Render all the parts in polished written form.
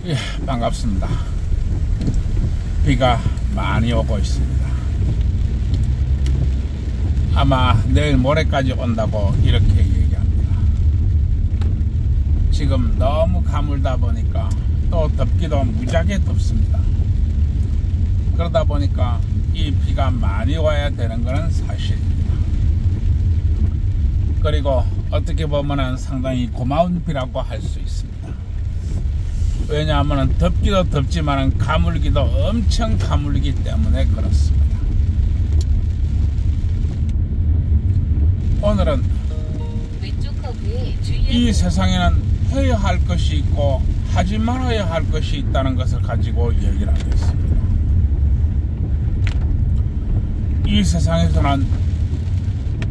예, 반갑습니다. 비가 많이 오고 있습니다. 아마 내일 모레까지 온다고 이렇게 얘기합니다. 지금 너무 가물다 보니까 또 덥기도 무지하게 덥습니다. 그러다 보니까 이 비가 많이 와야 되는 것은 사실입니다. 그리고 어떻게 보면 상당히 고마운 비라고 할 수 있습니다. 왜냐하면 덥기도 덥지만 가물기도 엄청 가물기 때문에 그렇습니다. 오늘은 이 세상에는 해야 할 것이 있고 하지 말아야 할 것이 있다는 것을 가지고 얘기를 하겠습니다. 이 세상에서는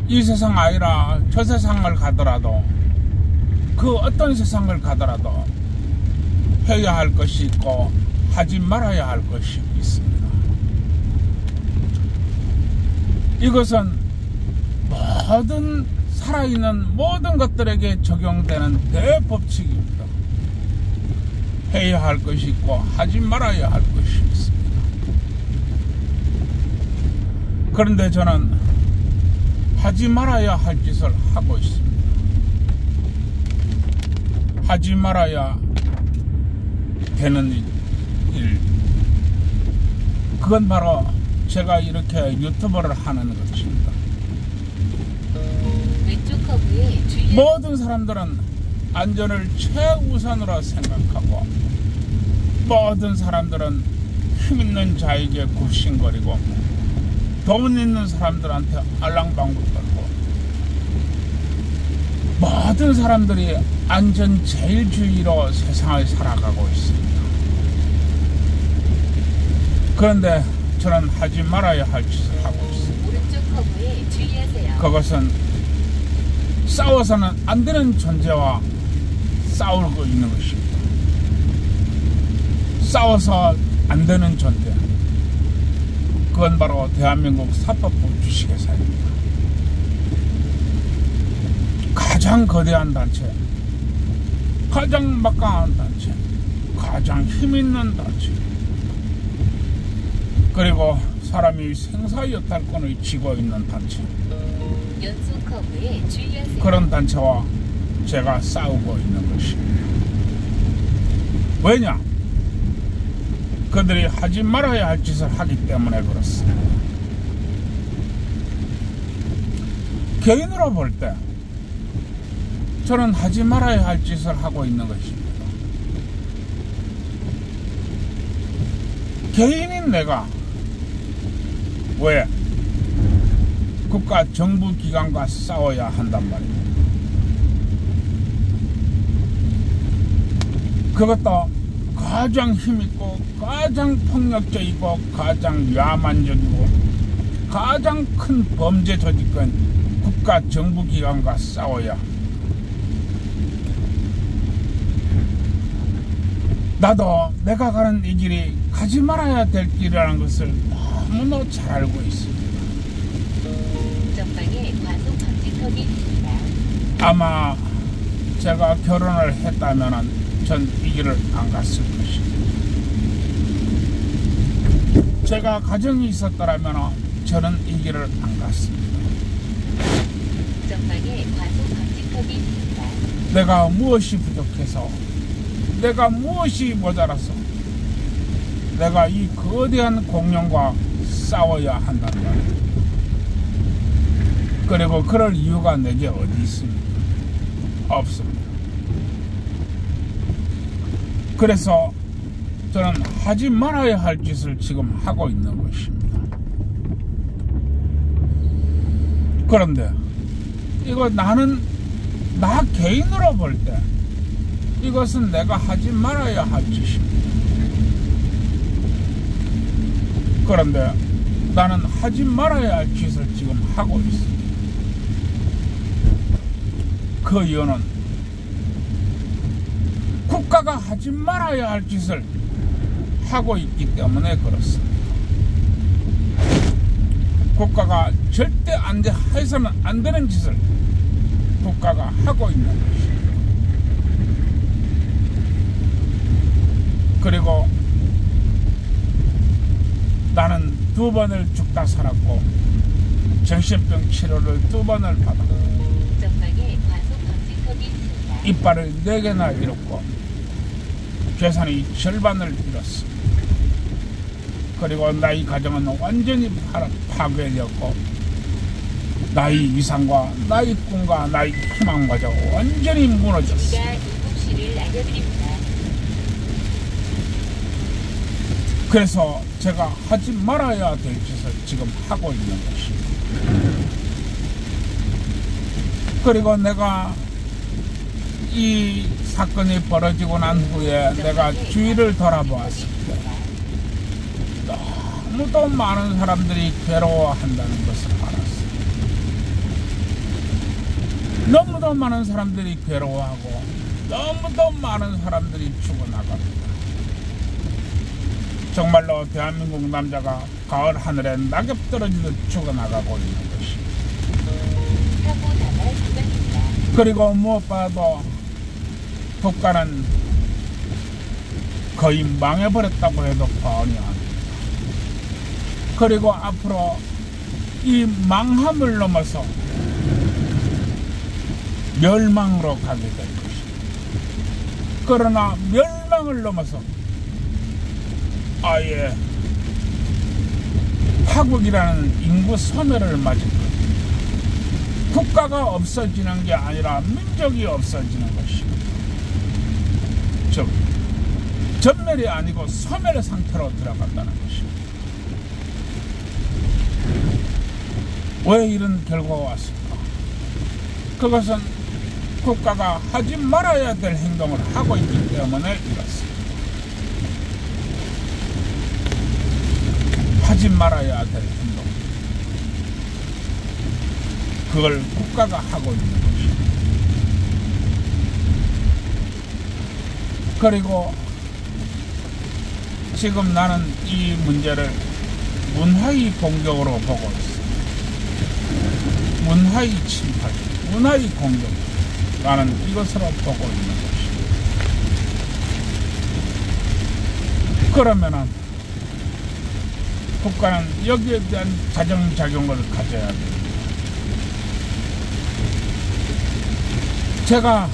이 세상 아니라 저 세상을 가더라도 그 어떤 세상을 가더라도 해야 할 것이 있고 하지 말아야 할 것이 있습니다. 이것은 모든 살아있는 모든 것들에게 적용되는 대법칙입니다. 해야 할 것이 있고 하지 말아야 할 것이 있습니다. 그런데 저는 하지 말아야 할 짓을 하고 있습니다. 하지 말아야 되는 일, 그건 바로 제가 이렇게 유튜브를 하는 것입니다. 모든 사람들은 안전을 최우선으로 생각하고 모든 사람들은 힘있는 자에게 굽신거리고 돈 있는 사람들한테 알랑방구 떨고 모든 사람들이 안전제일주의로 세상을 살아가고 있습니다. 그런데 저는 하지 말아야 할 짓을 하고 있습니다. 오른쪽 커브에 주의하세요. 그것은 싸워서는 안 되는 존재와 싸우고 있는 것입니다. 싸워서 안 되는 존재, 그건 바로 대한민국 사법부 주식회사입니다. 가장 거대한 단체, 가장 막강한 단체, 가장 힘있는 단체, 그리고 사람이 생사여탈권을 쥐고 있는 단체, 연속 커브에 주의하세요. 그런 단체와 제가 싸우고 있는 것입니다. 왜냐? 그들이 하지 말아야 할 짓을 하기 때문에 그렇습니다. 개인으로 볼 때 저는 하지 말아야 할 짓을 하고 있는 것입니다. 개인인 내가 왜 국가 정부 기관과 싸워야 한단 말입니다. 그것도 가장 힘있고 가장 폭력적이고 가장 야만적이고 가장 큰 범죄 조직권 국가 정부 기관과 싸워야 나도 내가 가는 이 길이 가지 말아야 될 길이라는 것을 너무나 잘 알고 있습니다. 전방에 과속 방지턱이 있습니다. 아마 제가 결혼을 했다면 전 이 길을 안 갔을 것입니다. 제가 가정이 있었더라면 저는 이 길을 안 갔습니다. 전방에 과속 방지턱이 있습니다. 내가 무엇이 부족해서, 내가 무엇이 모자라서 내가 이 거대한 공룡과 싸워야 한단 말이에요. 그리고 그럴 이유가 내게 어디 있습니까? 없습니다. 그래서 저는 하지 말아야 할 짓을 지금 하고 있는 것입니다. 그런데 이거 나는 나 개인으로 볼 때 이것은 내가 하지 말아야 할 짓입니다. 그런데 나는 하지 말아야 할 짓을 지금 하고 있습니다. 그 이유는 국가가 하지 말아야 할 짓을 하고 있기 때문에 그렇습니다. 국가가 절대 해서는 안 되는 짓을 국가가 하고 있는 것입니다. 그리고 나는 2번을 죽다 살았고 정신병 치료를 2번을 받아 전방에 과속 방지턱이 있습니다. 이빨을 4개나 잃었고 재산이 절반을 잃었어. 그리고 나의 가정은 완전히 파괴되었고 나의 이상과 나의 꿈과 나의 희망마저 완전히 무너졌어. 우리가 이국시를 알려드립니다. 그래서 제가 하지 말아야 될 짓을 지금 하고 있는 것입니다. 그리고 내가 이 사건이 벌어지고 난 후에 내가 주위를 돌아보았을 때 너무도 많은 사람들이 괴로워한다는 것을 알았어. 너무도 많은 사람들이 괴로워하고 너무도 많은 사람들이 죽어나갑니다. 정말로 대한민국 남자가 가을 하늘에 낙엽 떨어지듯 죽어나가고 있는 것입니다. 사고 나갈 구간입니다. 그리고 무엇보다도 국가는 거의 망해버렸다고 해도 과언이 아닙니다. 그리고 앞으로 이 망함을 넘어서 멸망으로 가게 될 것입니다. 그러나 멸망을 넘어서 아예 파국이라는 인구 소멸을 맞을 겁니다. 국가가 없어지는 게 아니라 민족이 없어지는 것입니다. 즉 전멸이 아니고 소멸 상태로 들어간다는 것입니다. 왜 이런 결과가 왔을까? 그것은 국가가 하지 말아야 될 행동을 하고 있기 때문에 이렇습니다. 하지 말아야 될 행동, 그걸 국가가 하고 있는 것입니다. 그리고 지금 나는 이 문제를 문화의 공격으로 보고 있습니다. 문화의 침탈, 문화의 공격, 나는 이것으로 보고 있는 것입니다. 그러면은 국가는 여기에 대한 자정작용을 가져야 됩니다. 제가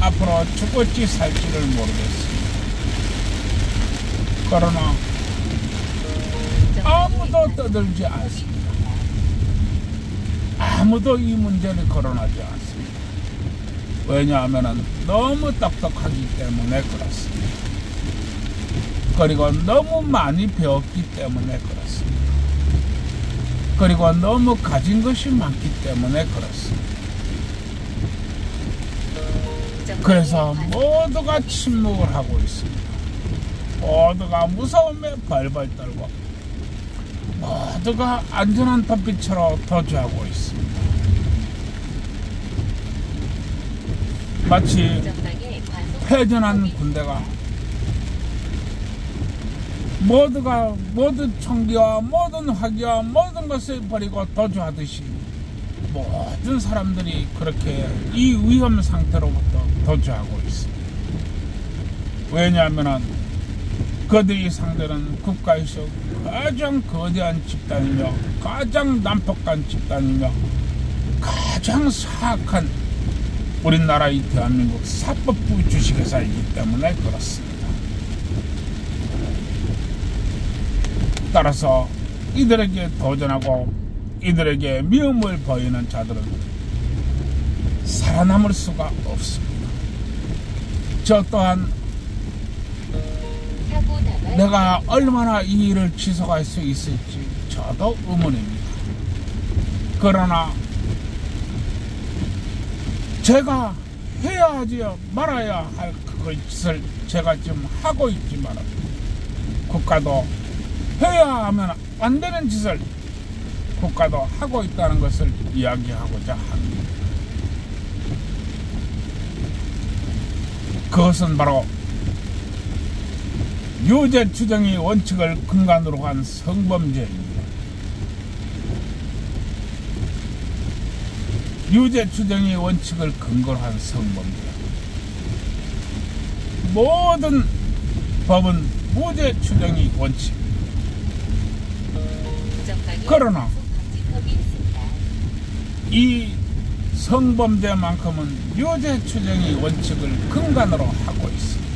앞으로 죽을지 살지를 모르겠습니다. 그러나 아무도 떠들지 않습니다. 아무도 이 문제를 거론하지 않습니다. 왜냐하면 너무 똑똑하기 때문에 그렇습니다. 그리고 너무 많이 배웠기 때문에 그렇습니다. 그리고 너무 가진 것이 많기 때문에 그렇습니다. 그래서 모두가 침묵을 하고 있습니다. 모두가 무서움에 벌벌 떨고 모두가 안전한 덤빛으로 도주하고 있습니다. 마치 패전한 군대가 모든 총기와 모든 화기와 모든 것을 버리고 도주하듯이 모든 사람들이 그렇게 이 위험 상태로부터 도주하고 있습니다. 왜냐하면 그들이 상대는 국가에서 가장 거대한 집단이며 가장 난폭한 집단이며 가장 사악한 우리나라의 대한민국 사법부 주식회사이기 때문에 그렇습니다. 따라서 이들에게 도전하고 이들에게 미움을 보이는 자들은 살아남을 수가 없습니다. 저 또한 내가 얼마나 이 일을 지속할 수 있을지 저도 의문입니다. 그러나 제가 해야 하지 말아야 할 그것을 제가 지금 하고 있지만 국가도 해야 하면 안 되는 짓을 국가도 하고 있다는 것을 이야기하고자 합니다. 그것은 바로 유죄 추정의 원칙을 근간으로 한 성범죄입니다. 유죄 추정의 원칙을 근거로 한 성범죄. 모든 법은 무죄 추정이 원칙. 전방에 그러나 과속 방지턱이 있습니다. 이 성범죄만큼은 유죄 추정이 원칙을 근간으로 하고 있습니다.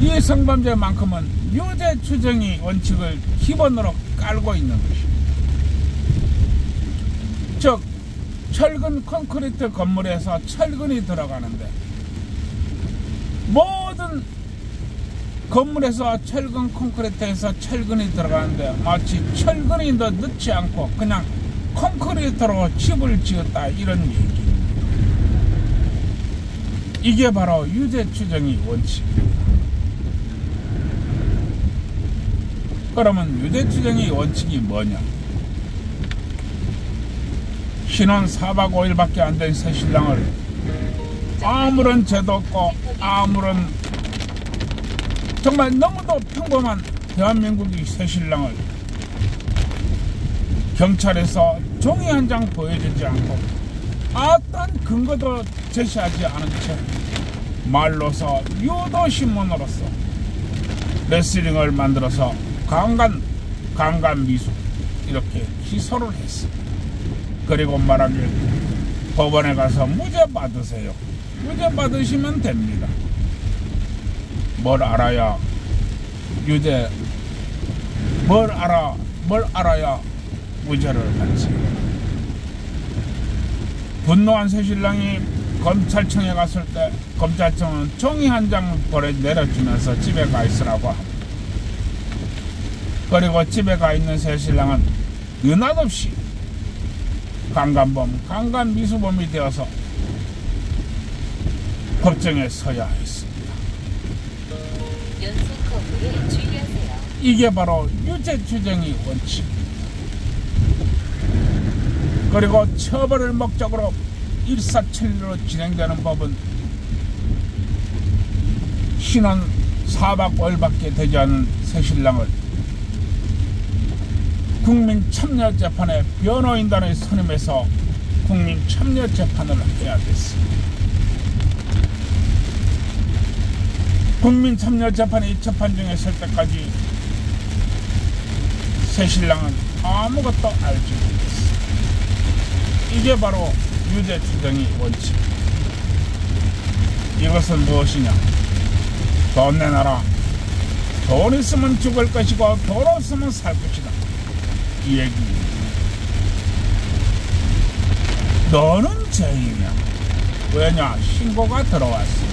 이 성범죄만큼은 유죄 추정이 원칙을 기본으로 깔고 있는 것입니다. 즉 철근 콘크리트 건물에서 철근이 들어가는데 모든 건물에서 철근 콘크리트에서 철근이 들어가는데 마치 철근이 넣지 않고 그냥 콘크리트로 집을 지었다 이런 얘기입니다. 이게 바로 유죄 추정이 원칙입니다. 그러면 유죄 추정의 원칙이 뭐냐? 신혼 4박 5일밖에 안 된 새신랑을 아무런 죄도 없고 아무런 정말 너무도 평범한 대한민국의 새신랑을 경찰에서 종이 한 장 보여주지 않고 어떤 근거도 제시하지 않은 채 말로서 유도신문으로서 레슬링을 만들어서 강간 미수 이렇게 기소를 했습니다. 그리고 말하길 법원에 가서 무죄 받으세요. 무죄 받으시면 됩니다. 뭘 알아야 유죄, 뭘 알아야 무죄를 받지. 분노한 새신랑이 검찰청에 갔을 때 검찰청은 종이 한 장 내려주면서 집에 가 있으라고 합니다. 그리고 집에 가 있는 새신랑은 느닷없이 강간미수범이 되어서 법정에 서야 했습니다. 연속 커브에 주의하세요. 이게 바로 유죄 추정의 원칙입니다. 그리고 처벌을 목적으로 일사천리로 진행되는 법은 신혼 4박 5일밖에 되지 않은 새신랑을 국민참여재판에 변호인단을 선임해서 국민참여재판을 해야 됐습니다. 국민참여재판이 재판정에 설 때까지 새신랑은 아무것도 알지 못했습니다. 이게 바로 유죄 추정의 원칙. 이것은 무엇이냐? 돈 내놔라. 돈 있으면 죽을 것이고 돈 없으면 살 것이다. 이 얘기입니다. 너는 죄인이야. 왜냐? 신고가 들어왔어.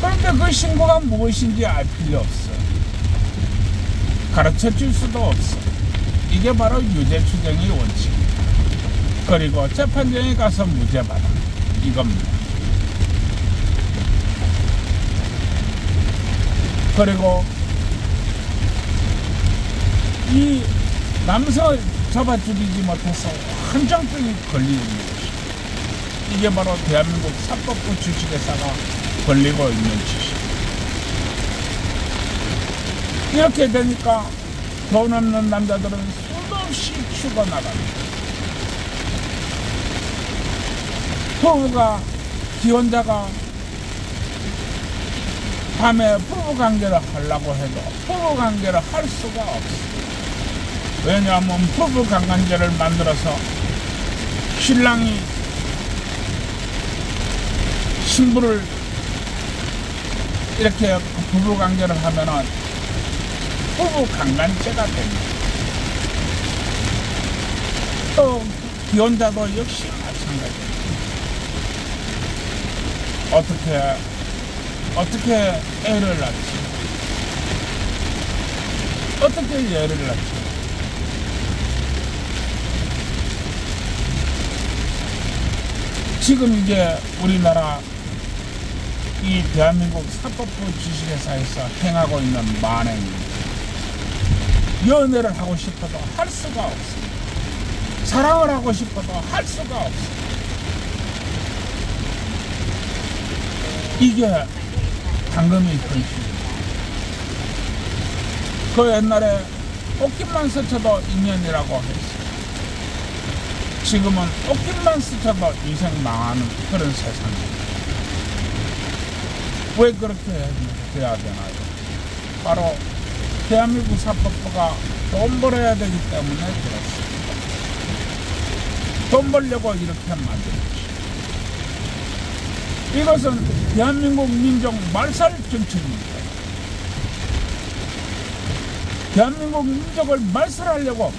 그런데 그 신고가 무엇인지 알 필요 없어. 가르쳐 줄 수도 없어. 이게 바로 유죄 추정의 원칙. 그리고 재판정에 가서 무죄 받아. 이겁니다. 그리고 이 남성을 잡아 죽이지 못해서 한정병이 걸리는 것입니다. 이게 바로 대한민국 사법부 주식회사가 걸리고 있는 짓입니다. 이렇게 되니까 돈 없는 남자들은 수도 없이 죽어나갑니다. 부부가 기혼자가 밤에 부부관계를 하려고 해도 부부관계를 할 수가 없습니다. 왜냐하면 부부관계를 만들어서 신랑이 신부를 이렇게 부부관계를 하면은 부부강간죄가 됩니다. 또 기혼자도 역시 마찬가지입니다. 어떻게 애를 낳지? 어떻게 애를 낳지? 지금 이제 우리나라 이 대한민국 사법부 주식회사에서 행하고 있는 만행입니다. 연애를 하고 싶어도 할 수가 없습니다. 사랑을 하고 싶어도 할 수가 없습니다. 이게 당금이 현실입니다. 그 옛날에 옷깃만 스쳐도 인연이라고 했어요. 지금은 옷깃만 스쳐도 인생 망하는 그런 세상입니다. 왜 그렇게 해야 되나요? 바로 대한민국 사법부가 돈 벌어야 되기 때문에 그렇습니다. 돈 벌려고 이렇게 만든 것입니다. 이것은 대한민국 민족 말살 정책입니다. 대한민국 민족을 말살하려고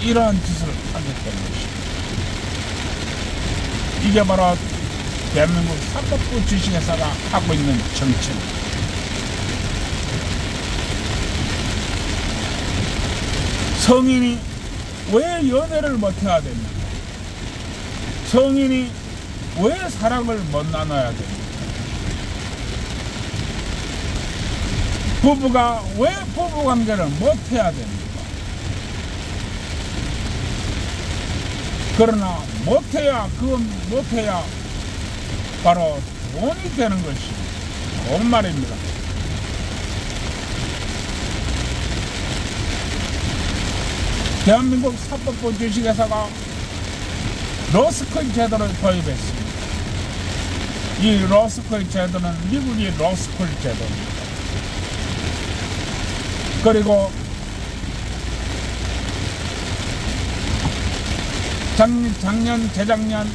이러한 짓을 하게 된 것입니다. 이게 바로 대한민국 사법부 주식회사가 하고 있는 정책입니다. 성인이 왜 연애를 못해야 됩니까? 성인이 왜 사랑을 못 나눠야 됩니까? 부부가 왜 부부관계를 못해야 됩니까? 그러나 못해야 바로 돈이 되는 것이 돈 말입니다. 대한민국 사법부 주식회사가 로스쿨 제도를 도입했습니다. 이 로스쿨 제도는 미국의 로스쿨 제도입니다. 그리고 작년, 재작년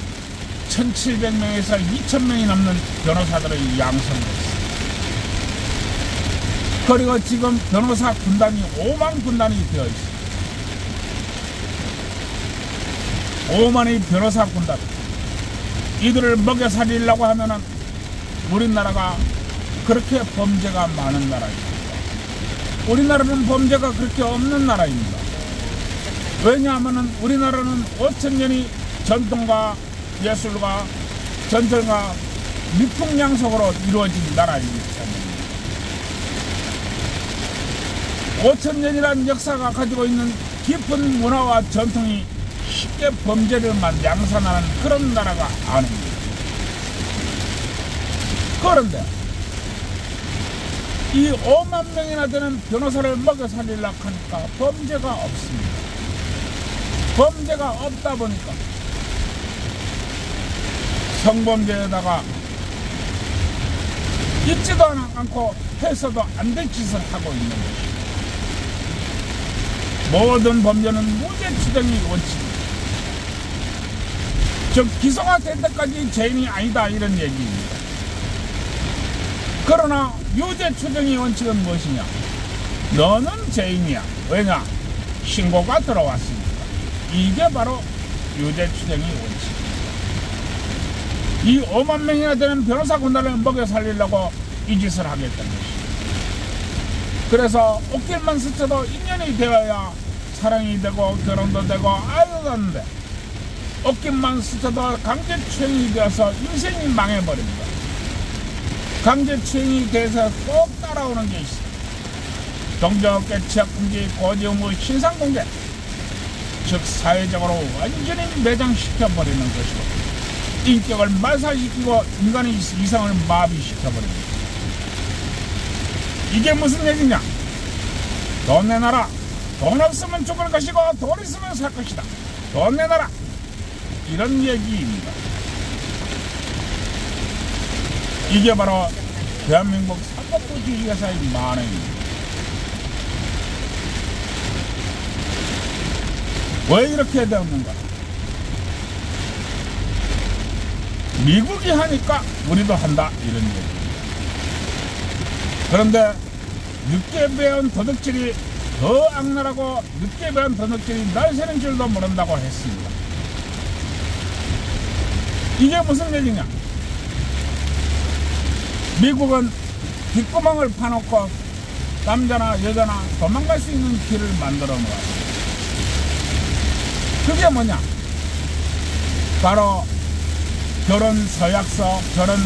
1700명에서 2000명이 넘는 변호사들을 양성했습니다. 그리고 지금 변호사 군단이 5만 군단이 되어 있습니다. 5만의 변호사 군단. 이들을 먹여 살리려고 하면은 우리나라가 그렇게 범죄가 많은 나라입니다. 우리나라는 범죄가 그렇게 없는 나라입니다. 왜냐하면은 우리나라는 5000년이 전통과 예술과 전통과 미풍양속으로 이루어진 나라이기 때문입니다. 5000년이라는 역사가 가지고 있는 깊은 문화와 전통이 쉽게 범죄를만 양산하는 그런 나라가 아닙니다. 그런데 이 5만 명이나 되는 변호사를 먹여 살리려고 하니까 범죄가 없습니다. 범죄가 없다 보니까 성범죄에다가 있지도 않고 해서도 안 될 짓을 하고 있는 것입니다. 모든 범죄는 무죄 추정이 원칙입니다. 즉 기소가 될 때까지 죄인이 아니다 이런 얘기입니다. 그러나 유죄 추정의 원칙은 무엇이냐? 너는 죄인이야. 왜냐? 신고가 들어왔으니까. 이게 바로 유죄 추정의 원칙입니다. 이 5만 명이나 되는 변호사 군단을 먹여 살리려고 이 짓을 하겠다는 것입니다. 그래서 옷길만 스쳐도 인연이 되어야 사랑이 되고 결혼도 되고 아이도 낳는데 옷길만 스쳐도 강제추행이 되어서 인생이 망해버립니다. 강제추행이 돼서 꼭 따라오는 게 있습니다. 동정업계 취약금지 고지의무 신상공개, 즉 사회적으로 완전히 매장시켜버리는 것이고 인격을 말살시키고 인간의 이성을 마비시켜버립니다. 이게 무슨 얘기냐? 돈 내놔라. 돈 없으면 죽을 것이고 돈 있으면 살 것이다. 돈 내놔라. 이런 얘기입니다. 이게 바로 대한민국 사법부 주식회사의 만행입니다. 왜 이렇게 되었는가? 미국이 하니까 우리도 한다 이런 얘기입니다. 그런데 늦게 배운 도둑질이 더 악랄하고 늦게 배운 도둑질이 날 새는 줄도 모른다고 했습니다. 이게 무슨 얘기냐? 미국은 뒷구멍을 파놓고 남자나 여자나 도망갈 수 있는 길을 만들어 놓았습니다. 그게 뭐냐? 바로 결혼 서약서, 결혼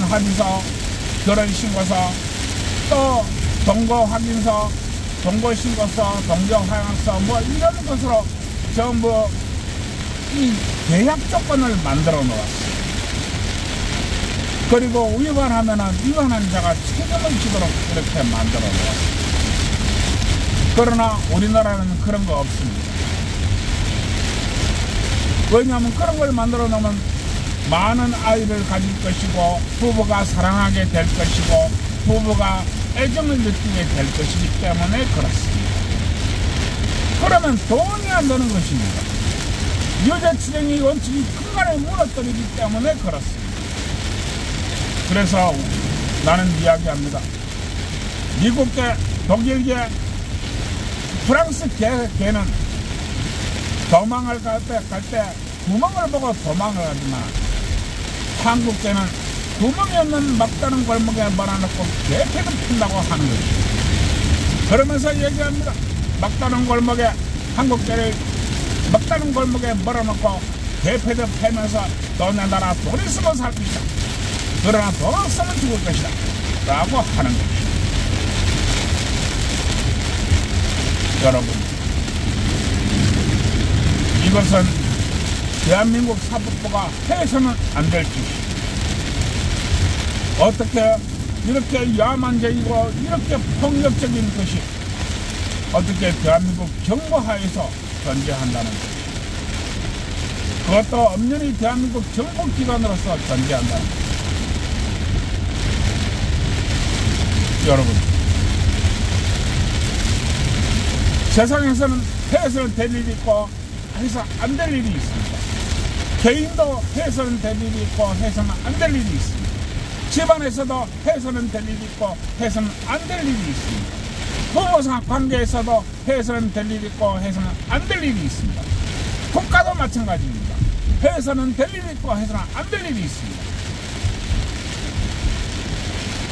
합의서, 결혼 신고서, 또 동거 확인서, 동거 신고서, 동거 하약서 뭐 이런 것으로 전부 이 계약 조건을 만들어 놓았어요. 그리고 위반하면은 위반한 자가 책임을 지도록 이렇게 만들어 놓았어요. 그러나 우리나라는 그런 거 없습니다. 왜냐하면 그런 걸 만들어 놓으면 많은 아이를 가질 것이고 부부가 사랑하게 될 것이고 부부가 애정을 느끼게 될 것이기 때문에 그렇습니다. 그러면 돈이 안 되는 것입니다. 유죄추정의 원칙이 근간에 무너뜨리기 때문에 그렇습니다. 그래서 나는 이야기합니다. 미국계, 독일계, 프랑스 개는 도망을 갈 때 구멍을 보고 도망을 하지만 한국계는 구멍이 없는 막다른 골목에 몰아넣고 개패도 핀다고 하는 것입니다. 그러면서 얘기합니다. 막다른 골목에 한국계를 막다른 골목에 몰아넣고 개패도 패면서 너네 나라 돈 있으면 살 것이다. 그러나 돈 없으면 죽을 것이다. 라고 하는 것입니다. 여러분, 이것은 대한민국 사법부가 해서는 안 될 짓입니다. 어떻게 이렇게 야만적이고 이렇게 폭력적인 것이 어떻게 대한민국 정부하에서 존재한다는 것입니다. 그것도 엄연히 대한민국 정부기관으로서 존재한다는 것입니다. 여러분, 세상에서는 해서는 될 일이 있고 해서 안 될 일이 있습니다. 개인도 해서는 될 일이 있고 해서는 안 될 일이 있습니다. 집안에서도 해서는 될 일이 있고 해서는 안 될 일이 있습니다. 부부 관계에서도 해서는 될 일이 있고 해서는 안 될 일이 있습니다. 국가도 마찬가지입니다. 해서는 될 일이 있고 해서는 안 될 일이 있습니다.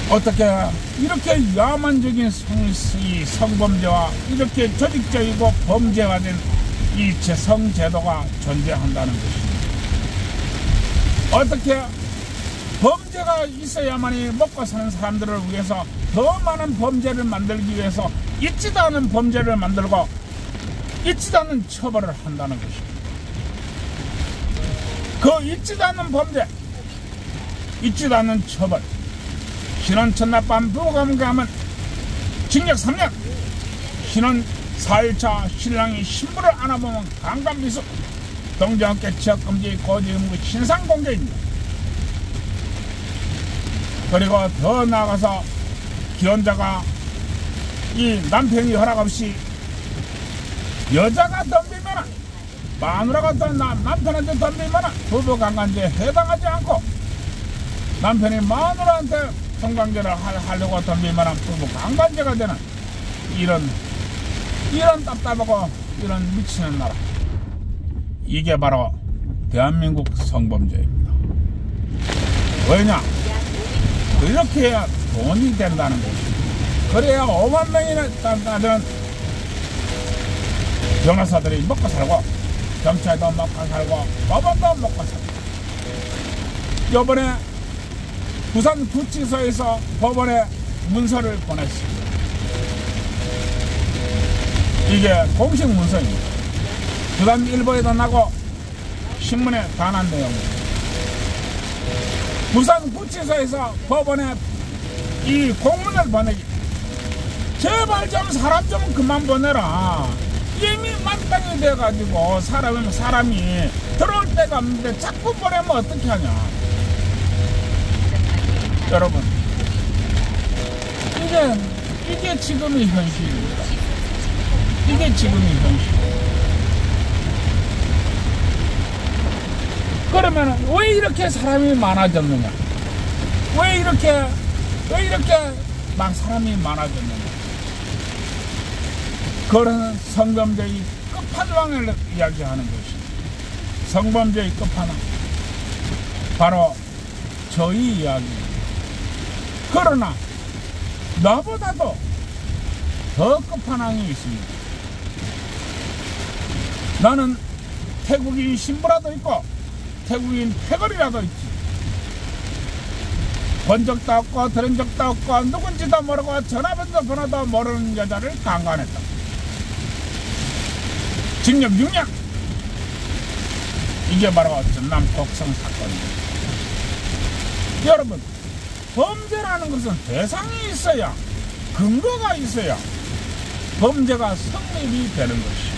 어떻게 이렇게 야만적인 성범죄와 이렇게 조직적이고 범죄화된 이 성제도가 존재한다는 것입니다. 어떻게 범죄가 있어야만이 먹고 사는 사람들을 위해서 더 많은 범죄를 만들기 위해서 있지도 않은 범죄를 만들고 있지도 않은 처벌을 한다는 것입니다. 그 있지도 않은 범죄, 있지도 않은 처벌, 신혼 첫날 밤 부부가 가면 징역 3년, 신혼 4일차 신랑이 신부를 안아보면 강간미수, 동정업계 지역금지, 고지의무, 신상공개입니다. 그리고 더 나아가서 기혼자가 이 남편이 허락 없이 여자가 덤비면, 마누라가 남편한테 덤비면 부부강간죄에 해당하지 않고, 남편이 마누라한테 성관계를 하려고 덤비면 부부강간죄가 되는 이런 답답하고 이런 미치는 나라, 이게 바로 대한민국 성범죄입니다. 왜냐? 이렇게 해야 돈이 된다는 것입니다. 그래야 5만 명이나 되는 변호사들이 먹고 살고, 경찰도 먹고 살고, 법원도 먹고 살고. 이번에 부산 구치소에서 법원에 문서를 보냈습니다. 이게 공식 문서입니다. 부산일보에도 나고 신문에 다 난 내용입니다. 부산 구치소에서 법원에 이 공문을 보내기, 제발 좀 사람 좀 그만 보내라. 이미 만땅이 돼가지고 사람이 들어올 데가 없는데 자꾸 보내면 어떻게 하냐. 여러분, 이게 지금의 현실입니다. 이게 지금의 현실. 그러면 왜 이렇게 사람이 많아졌느냐? 왜 이렇게 막 사람이 많아졌느냐? 그런 성범죄의 끝판왕을 이야기하는 것입니다. 성범죄의 끝판왕, 바로 저희 이야기입니다. 그러나 나보다도 더 끝판왕이 있습니다. 나는 태국인 신부라도 있고 태국인 패거리라도 있지. 본 적도 없고 들은 적도 없고 누군지도 모르고 전화번호도 모르는 여자를 강간했다. 징역 6년. 이게 바로 전남 곡성 사건입니다. 여러분, 범죄라는 것은 대상이 있어야, 근거가 있어야 범죄가 성립이 되는 것이에요.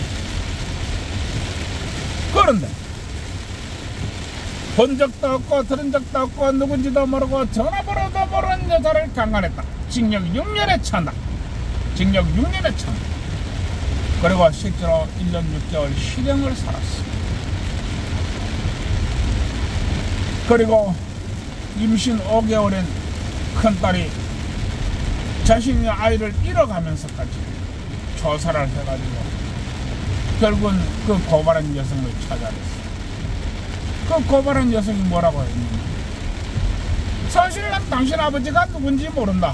그런데 본 적도 없고 들은 적도 없고 누군지도 모르고 전화번호도 모르는 여자를 강간했다. 징역 6년에 처한다. 징역 6년에 처한다. 그리고 실제로 1년 6개월 실형을 살았어. 그리고 임신 5개월인 큰딸이 자신의 아이를 잃어가면서까지 조사를 해가지고 결국은 그 고발한 여성을 찾아냈어. 그 고발한 여성이 뭐라고 했느냐. 사실 난 당신 아버지가 누군지 모른다.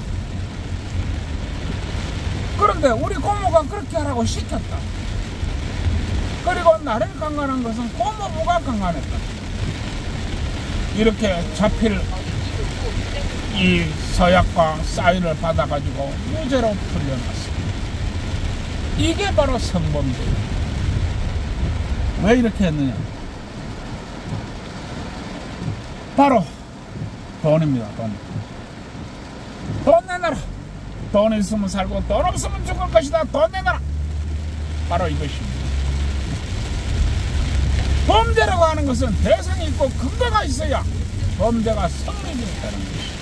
그런데 우리 고모가 그렇게 하라고 시켰다. 그리고 나를 강간한 것은 고모부가 강간했다. 이렇게 자필 이 서약과 사인을 받아가지고 무죄로 풀려났습니다. 이게 바로 성범죄예요. 왜 이렇게 했느냐. 바로 돈입니다. 돈 내놔라. 돈 있으면 살고 돈 없으면 죽을 것이다. 돈 내놔라. 바로 이것입니다. 범죄라고 하는 것은 대상이 있고 근거가 있어야 범죄가 성립이 되는 것이다.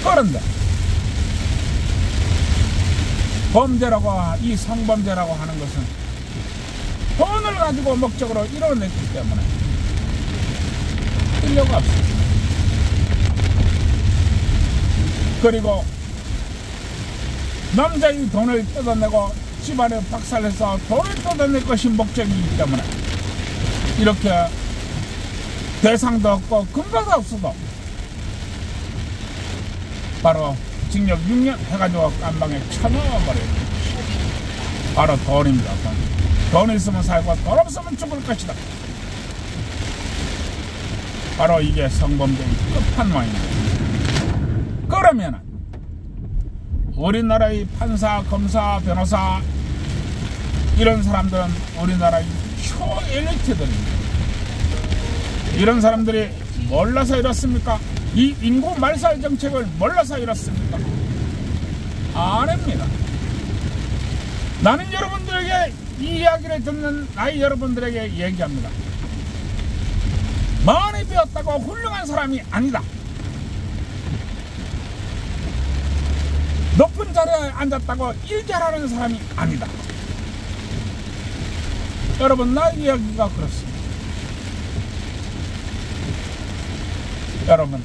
그런데 범죄라고 이 성범죄라고 하는 것은 돈을 가지고 목적으로 이뤄냈기 때문에 필요가 없습니다. 그리고 남자의 돈을 뜯어내고 집안에 박살내서 돈을 뜯어낼 것이 목적이기 때문에 이렇게 대상도 없고 근거도 없어도 바로 징역 6년 해가지고 깜방에 쳐넣어버려요. 바로 돈입니다. 돈 있으면 살고 돈 없으면 죽을 것이다. 바로 이게 성범죄의 끝판왕입니다. 그러면은 우리나라의 판사, 검사, 변호사 이런 사람들은 우리나라의 초엘리트들입니다. 이런 사람들이 몰라서 이렇습니까? 이 인구 말살 정책을 몰라서 이렇습니까? 아닙니다. 나는 여러분들에게 이 이야기를 듣는 나이 여러분들에게 얘기합니다. 많이 배웠다고 훌륭한 사람이 아니다. 높은 자리에 앉았다고 일 잘하는 사람이 아니다. 여러분, 나 이야기가 그렇습니다. 여러분,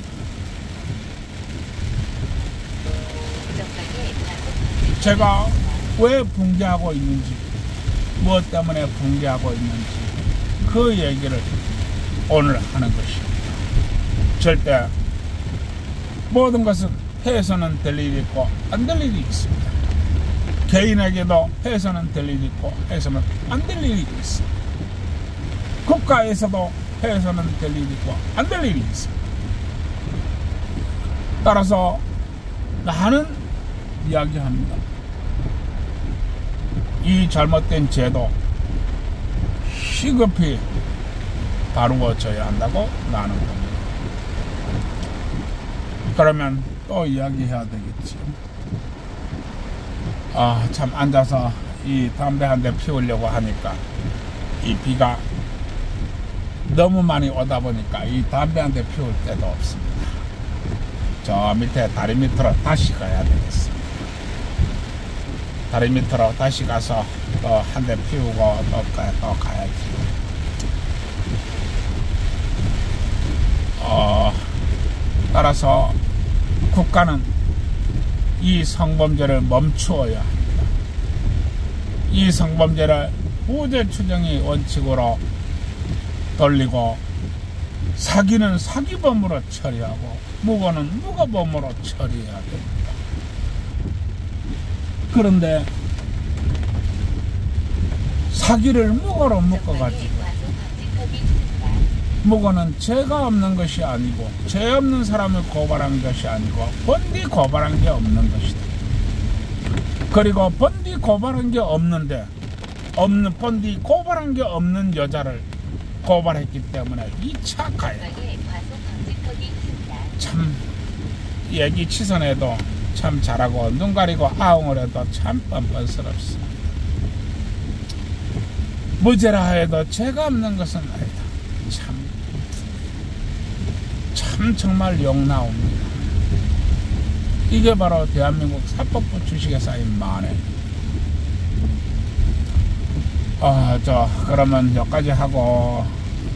제가 왜 붕괴하고 있는지, 무엇 때문에 붕괴하고 있는지 그 얘기를 오늘 하는 것입니다. 절대 모든 것은 해서는 될 일이 있고 안 될 일이 있습니다. 개인에게도 해서는 될 일이 있고 해서는 안 될 일이 있습니다. 국가에서도 해서는 될 일이 있고 안 될 일이 있습니다. 따라서 나는 이야기합니다. 이 잘못된 제도 시급히 다루어져야 한다고 나는 봅니다. 그러면 또 이야기해야 되겠지. 참 앉아서 이 담배 한 대 피우려고 하니까 이 비가 너무 많이 오다 보니까 이 담배 한 대 피울 데도 없습니다. 저 밑에 다리 밑으로 다시 가야 되겠습니다. 다리 밑으로 다시 가서 또 한 대 피우고 또 가야지. 따라서 국가는 이 성범죄를 멈추어야 합니다. 이 성범죄를 무죄 추정의 원칙으로 돌리고 사기는 사기범으로 처리하고 무고는 무고범으로 처리해야 됩니다. 그런데 사기를 무고로 묶어가지고 무고는 죄가 없는 것이 아니고 죄 없는 사람을 고발한 것이 아니고 번디 고발한 게 없는 것이다. 그리고 번디 고발한 게 없는데 번디 고발한 게 없는 여자를 고발했기 때문에 2차 가해. 참 얘기 치선해도 참 잘하고 눈 가리고 아웅을 해도 참 뻔뻔스럽습니다. 무죄라 해도 죄가 없는 것은 아니다. 참 참 정말 욕 나옵니다. 이게 바로 대한민국 사법부 주식에 쌓인 만에. 그러면 여기까지 하고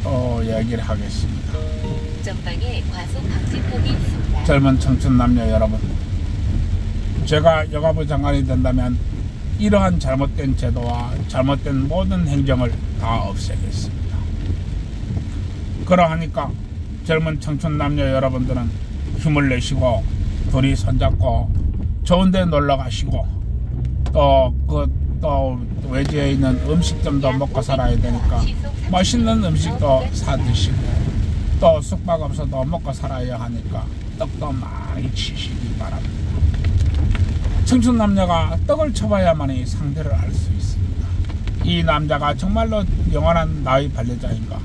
또 얘기를 하겠습니다. 전방에 과속 방지턱이 있습니다. 젊은 청춘 남녀 여러분, 제가 여가부 장관이 된다면 이러한 잘못된 제도와 잘못된 모든 행정을 다 없애겠습니다. 그러하니까 젊은 청춘 남녀 여러분들은 힘을 내시고 둘이 손잡고 좋은 데 놀러 가시고 또 외지에 있는 음식점도 먹고 살아야 되니까 맛있는 음식도 사 드시고 또 숙박업소도 먹고 살아야 하니까 떡도 많이 치시기 바랍니다. 청춘 남녀가 떡을 쳐봐야만이 상대를 알 수 있습니다. 이 남자가 정말로 영원한 나의 반려자인가,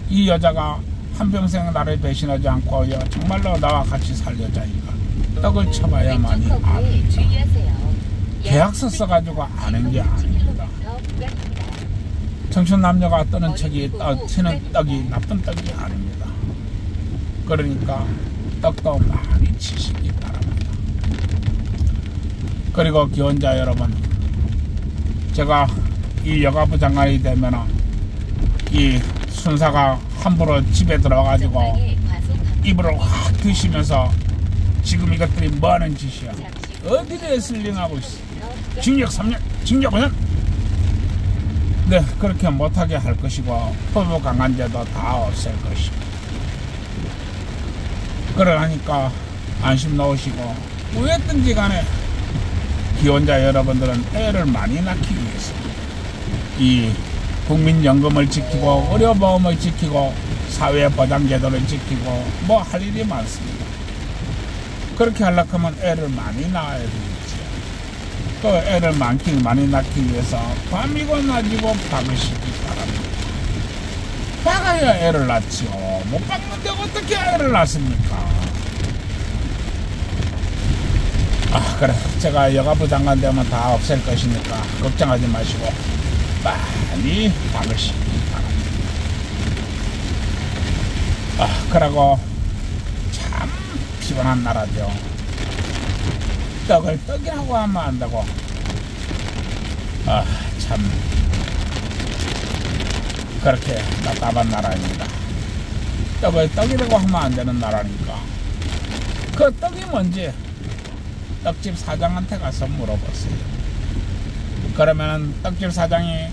이 여자가 한평생 나를 배신하지 않고 정말로 나와 같이 살 여자인가, 떡을 쳐봐야만이 압니다. 계약서 써가지고 아는 게 아닙니다. 청춘 남녀가 떠는 척이 튀는 떡이 나쁜 떡이 아닙니다. 그러니까 떡도 많이 치시기 바랍니다. 그리고 기혼자 여러분, 제가 이 여가부 장관이 되면 이 순사가 함부로 집에 들어가가지고 입으로 확 드시면서 지금 이것들이 뭐하는 짓이야, 어디에 슬링하고 있어, 징역 3년, 징역 5년. 네, 그렇게 못하게 할 것이고 포부 강간제도 다 없앨 것이고, 그러니까 안심 놓으시고 뭐였든지 간에 기혼자 여러분들은 애를 많이 낳기 위해서 이 국민연금을 지키고 의료보험을 지키고 사회보장제도를 지키고 뭐 할 일이 많습니다. 그렇게 하려고 하면 애를 많이 낳아야 되겠죠. 그 애를 많이 낳기 위해서 밤이고 낮이고 박으시기 바랍니다. 박아야 애를 낳지요. 못 박는데 어떻게 애를 낳습니까? 그래, 제가 여가부 장관 되면 다 없앨 것이니까 걱정하지 마시고 많이 박으시기 바랍니다. 그러고 참 피곤한 나라죠. 떡을 떡이라고 하면 안 되고, 참 그렇게 답답한 나라입니다. 떡을 떡이라고 하면 안 되는 나라니까 그 떡이 뭔지 떡집 사장한테 가서 물어보세요. 그러면 떡집 사장이